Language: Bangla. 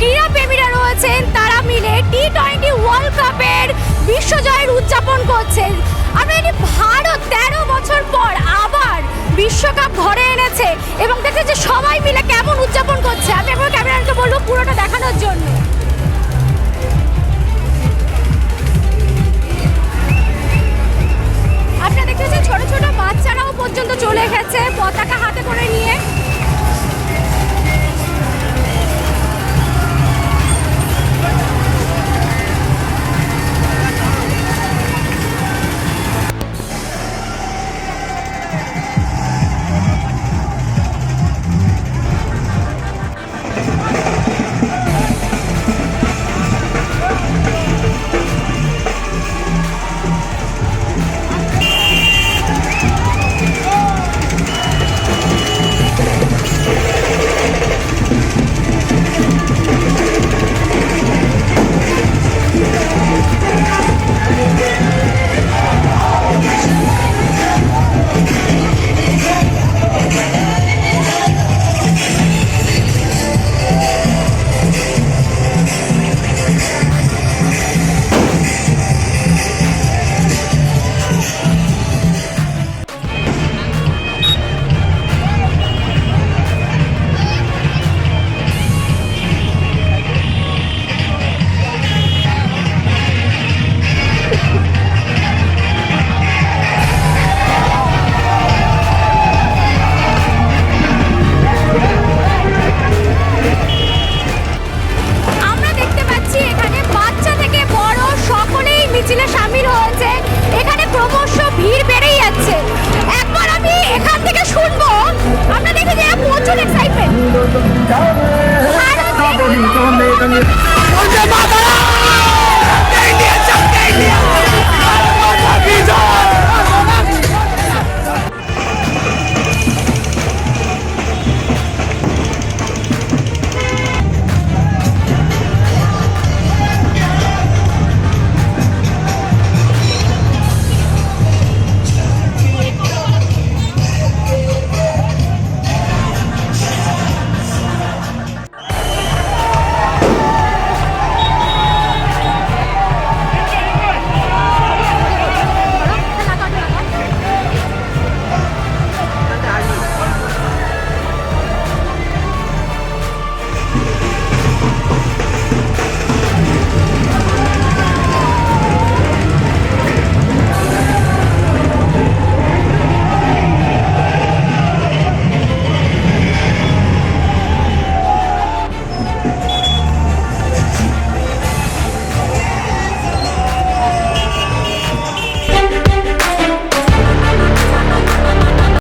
ক্রীড়াপ্রেমীরা রয়েছেন তারা মিলে টি-20 ওয়ার্ল্ড কাপের বিশ্বজয়ের উদযাপন করছেন। আমরা জানি ভারত 13 বছর পর আবার বিশ্বকাপ ঘরে এনেছে এবং দেখতে যে সবাই মিলে কেমন উদযাপন করছে। আমি একবার ক্যামেরাম্যানকে বলবো পুরোটা দেখানোর জন্য। আপনারা দেখতে পাচ্ছেন ছোট ছোট বাচ্চারাও পর্যন্ত চলে গেছে পতাকা হাতে করে নিয়ে। Excitement!